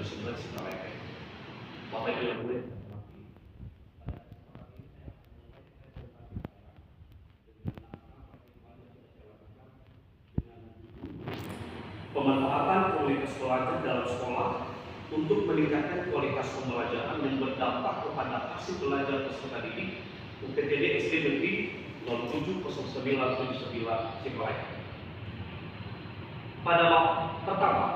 si Palembang. Bapak Ibu yang mulia, pemanfaatan komunitas belajar dalam sekolah untuk meningkatkan kualitas pembelajaran yang berdampak kepada hasil belajar peserta didik UPTD SD Negeri 070979 Simalaya. Pada waktu pertama,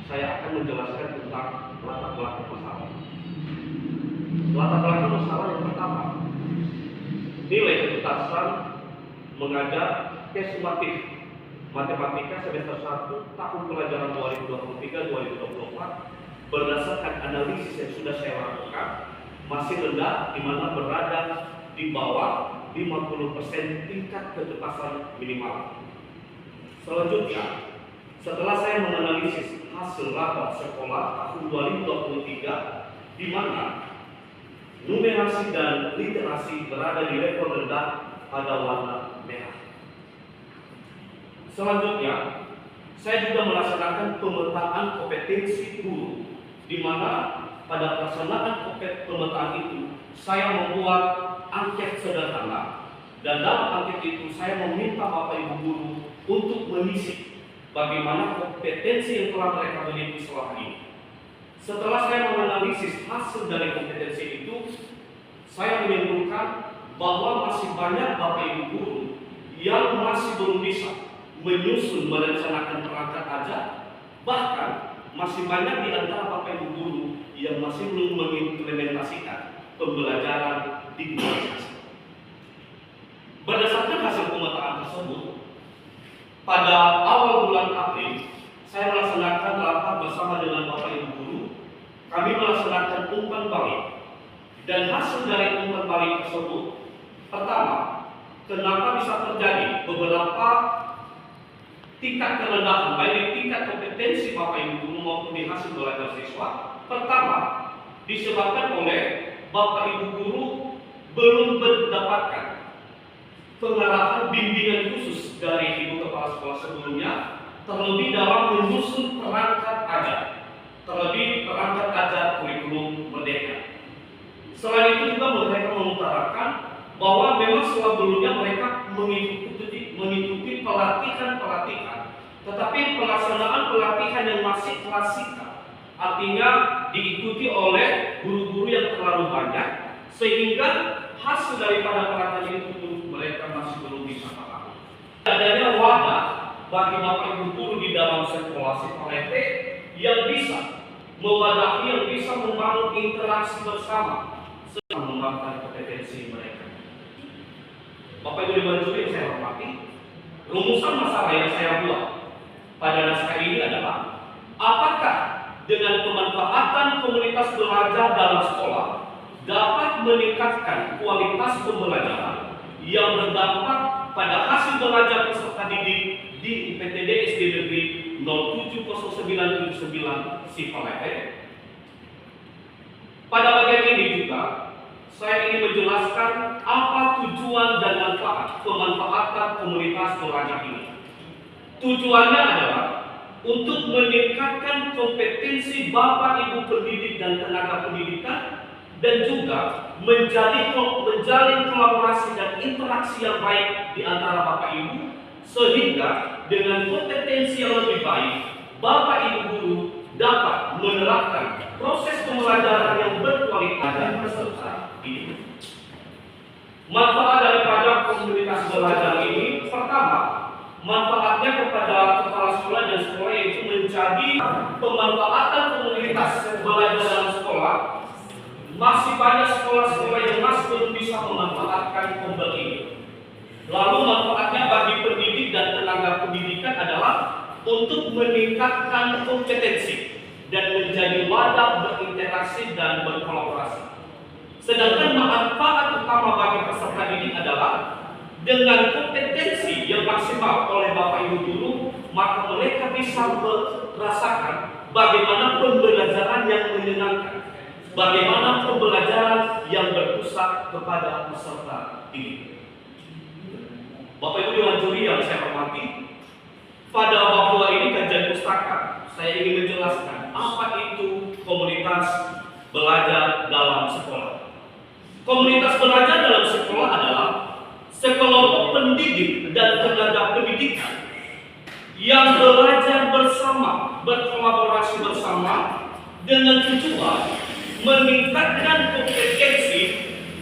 saya akan menjelaskan tentang latar belakang masalah. Latar belakang masalah yang pertama, nilai ketuntasan mengajar tes sumatif matematika semester 1 tahun pelajaran 2023-2024 berdasarkan analisis yang sudah saya lakukan masih rendah, di mana berada di bawah 50% tingkat ketuntasan minimal. Selanjutnya, setelah saya menganalisis hasil rapat sekolah tahun 2023 di mana numerasi dan literasi berada di level rendah pada warna merah. Selanjutnya, saya juga melaksanakan pemetaan kompetensi guru, di mana pada pelaksanaan pemetaan itu saya membuat angket sederhana, dan dalam angket itu saya meminta Bapak Ibu guru untuk mengisi bagaimana kompetensi yang telah mereka miliki selama ini. Setelah saya menganalisis hasil dari kompetensi itu, saya menyimpulkan bahwa masih banyak Bapak Ibu guru yang masih belum bisa menyusun merencanakan perangkat ajar, bahkan masih banyak di antara Bapak Ibu guru yang masih belum mengimplementasikan pembelajaran digitalisasi. Berdasarkan hasil pemetaan tersebut, pada awal bulan April, saya melaksanakan rapat bersama dengan Bapak Ibu guru. Kami melaksanakan umpan balik, dan hasil dari umpan balik tersebut, pertama, kenapa bisa terjadi beberapa tingkat kerendahan baik di tingkat kompetensi Bapak Ibu guru maupun di hasil belajar siswa. Pertama, disebabkan oleh Bapak Ibu guru belum mendapatkan pengarahan bimbingan khusus dari Ibu Kepala Sekolah sebelumnya, terlebih dalam menyusun perangkat ajar, terlebih perangkat ajar kurikulum merdeka. Selain itu juga mereka mengutarakan bahwa memang sebelumnya mereka mengikuti pelatihan, tetapi pelaksanaan pelatihan yang masih klasikal, artinya diikuti oleh guru-guru yang terlalu banyak, sehingga hasil daripada pelatihan itu mereka masih belum bisa paham. Adanya wadah bagi Bapak Ibu guru di dalam sekolah Sipalete yang bisa mewadahi, yang bisa membangun interaksi bersama, serta mengembangkan kompetensi mereka. Bapak Ibu Dewan yang saya hormati, rumusan masalah yang saya buat pada naskah ini adalah apakah dengan pemanfaatan komunitas belajar dalam sekolah dapat meningkatkan kualitas pembelajaran yang berdampak pada hasil belajar peserta didik di UPTD SD Negeri 070979 Simalaya. Pada bagian ini juga saya ingin menjelaskan apa tujuan dan manfaat pemanfaatan komunitas belajar ini. Tujuannya adalah untuk meningkatkan kompetensi Bapak Ibu pendidik dan tenaga pendidikan, dan juga menjalin kolaborasi dan interaksi yang baik di antara Bapak Ibu, sehingga dengan kompetensi yang lebih baik Bapak Ibu guru dapat menerapkan proses pembelajaran yang berkualitas dan peserta ini. Manfaat daripada komunitas belajar ini, pertama, manfaatnya kepada kepala sekolah dan sekolah, yaitu menjadi pemanfaatan komunitas belajar dalam sekolah. Masih banyak sekolah-sekolah yang masih belum bisa memanfaatkan pembel ini. Lalu manfaatnya bagi pendidik dan tenaga pendidikan adalah untuk meningkatkan kompetensi dan menjadi wadah berinteraksi dan berkolaborasi. Sedangkan manfaat utama bagi peserta didik adalah dengan kompetensi yang maksimal oleh Bapak Ibu guru, maka mereka bisa merasakan bagaimana pembelajaran yang menyenangkan, bagaimana pembelajaran yang berpusat kepada peserta didik. Bapak Ibu Dewan Juri yang saya hormati, pada bab 2 ini kajian pustaka, saya ingin menjelaskan apa itu komunitas belajar dalam sekolah. Komunitas belajar dalam sekolah adalah sekelompok pendidik dan tenaga pendidikan yang belajar bersama, berkolaborasi bersama dengan tujuan meningkatkan kompetensi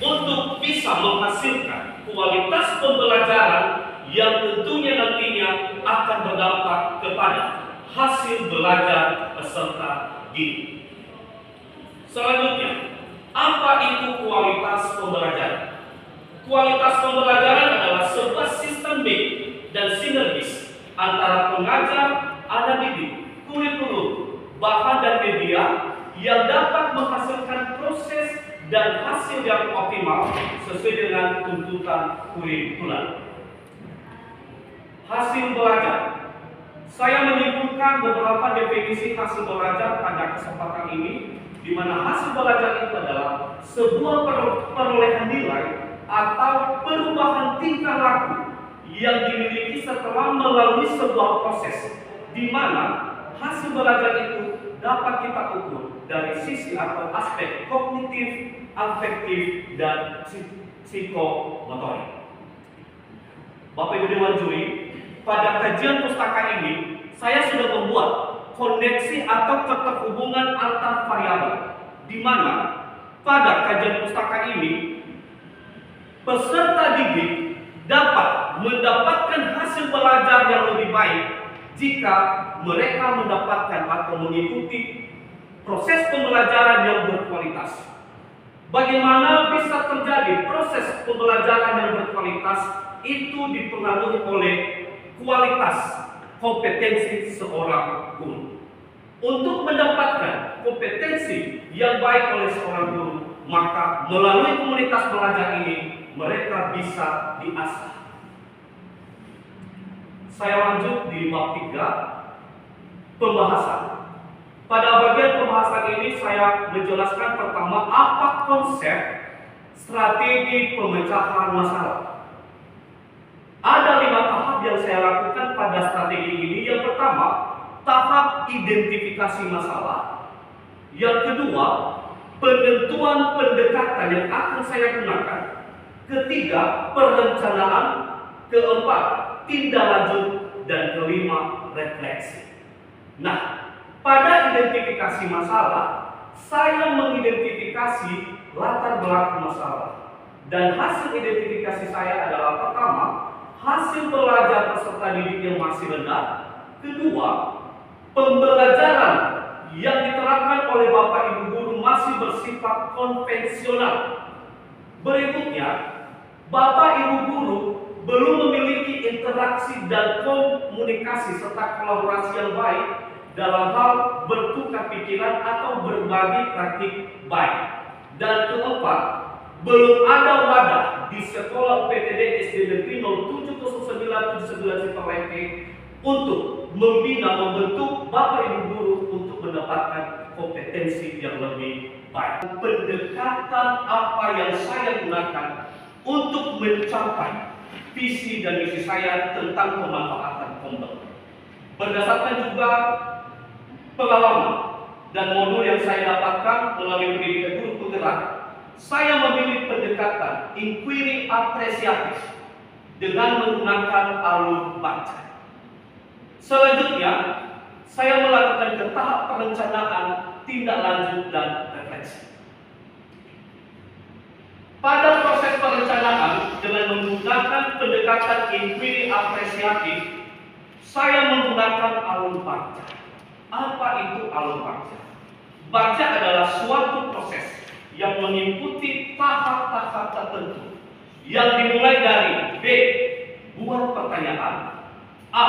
untuk bisa menghasilkan kualitas pembelajaran yang tentunya nantinya akan berdampak kepada hasil belajar peserta didik. Selanjutnya, apa itu kualitas pembelajaran? Kualitas pembelajaran adalah sebuah sistemik dan sinergis antara pengajar, anak didik, kurikulum, bahan dan media yang dapat menghasilkan proses dan hasil yang optimal sesuai dengan tuntutan kurikuler. Hasil belajar. Saya menyimpulkan beberapa definisi hasil belajar pada kesempatan ini, di mana hasil belajar itu adalah sebuah perolehan nilai atau perubahan tingkah laku yang dimiliki setelah melalui sebuah proses, di mana hasil belajar itu dapat kita ukur dari sisi atau aspek kognitif, afektif, dan psikomotorik. Bapak Ibu Dewan Juri, pada kajian pustaka ini saya sudah membuat koneksi atau keterhubungan antar variabel, di mana pada kajian pustaka ini peserta didik dapat mendapatkan hasil belajar yang lebih baik jika mereka mendapatkan atau mengikuti proses pembelajaran yang berkualitas. Bagaimana bisa terjadi proses pembelajaran yang berkualitas? Itu dipengaruhi oleh kualitas kompetensi seorang guru. Untuk mendapatkan kompetensi yang baik oleh seorang guru, maka melalui komunitas belajar ini mereka bisa diasah. Saya lanjut di bab 3, pembahasan. Pada bagian pembahasan ini saya menjelaskan pertama apa konsep strategi pemecahan masalah. Ada 5 tahap yang saya lakukan pada strategi ini. Yang pertama, tahap identifikasi masalah. Yang kedua, penentuan pendekatan yang akan saya gunakan. Ketiga, perencanaan. Keempat, tindak lanjut. Dan kelima, refleksi. Nah, pada identifikasi masalah, saya mengidentifikasi latar belakang masalah. Dan hasil identifikasi saya adalah pertama, hasil belajar peserta didik yang masih rendah. Kedua, pembelajaran yang diterapkan oleh Bapak Ibu guru masih bersifat konvensional. Berikutnya, Bapak Ibu guru belum memiliki interaksi dan komunikasi serta kolaborasi yang baik dalam hal bertukar pikiran atau berbagi praktik baik. Dan keempat, belum ada wadah di sekolah PTD SD Negeri 070979 Cipayung untuk membina, membentuk Bapak Ibu guru untuk mendapatkan kompetensi yang lebih baik. Pendekatan apa yang saya gunakan untuk mencapai visi dan misi saya tentang pemanfaatan komputer. Berdasarkan juga pengalaman dan modul yang saya dapatkan melalui pendidikan guru penggerak, saya memilih pendekatan inquiry apresiatif dengan menggunakan alur baca. Selanjutnya, saya melakukan ke tahap perencanaan, tindak lanjut, dan refleksi. Pada proses perencanaan dengan menggunakan pendekatan inquiry apresiatif, saya menggunakan alur baca. Apa itu alur baca? Baca adalah suatu proses yang mengikuti tahap-tahap tertentu yang dimulai dari B. Buat pertanyaan, A.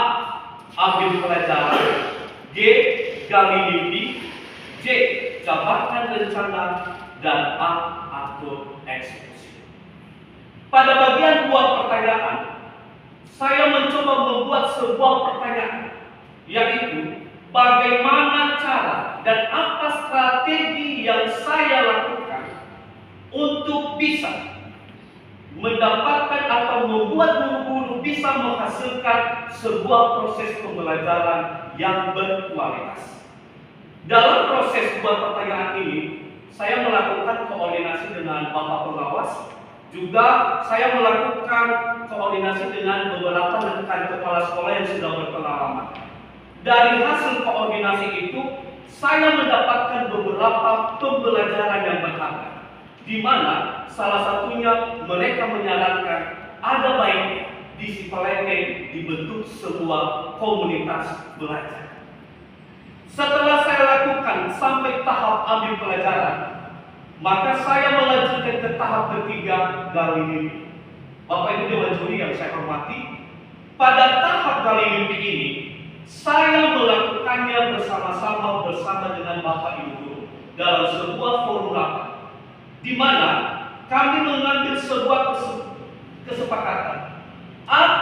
Ambil pelajaran, G. Gali mimpi, J. Jabarkan rencana, dan A. Atur eksekusi. Pada bagian buat pertanyaan, saya mencoba membuat sebuah pertanyaan, yaitu bagaimana cara dan apa strategi yang saya lakukan untuk bisa mendapatkan atau membuat guru-guru bisa menghasilkan sebuah proses pembelajaran yang berkualitas. Dalam proses buat pertanyaan ini, saya melakukan koordinasi dengan Bapak Pengawas, juga saya melakukan koordinasi dengan beberapa rekan kepala sekolah yang sudah berpengalaman. Dari hasil koordinasi itu, saya mendapatkan beberapa pembelajaran yang berharga, di mana salah satunya mereka menyarankan ada baiknya di Cipaleke dibentuk sebuah komunitas belajar. Setelah saya lakukan sampai tahap ambil pelajaran, maka saya melanjutkan ke tahap ketiga, gali mimpi. Bapak Ibu Dewan Juri yang saya hormati, pada tahap gali mimpi ini, saya melakukannya bersama-sama dengan Bapak Ibu Guru dalam sebuah forum rapat, di mana kami mengambil sebuah kesepakatan. Apa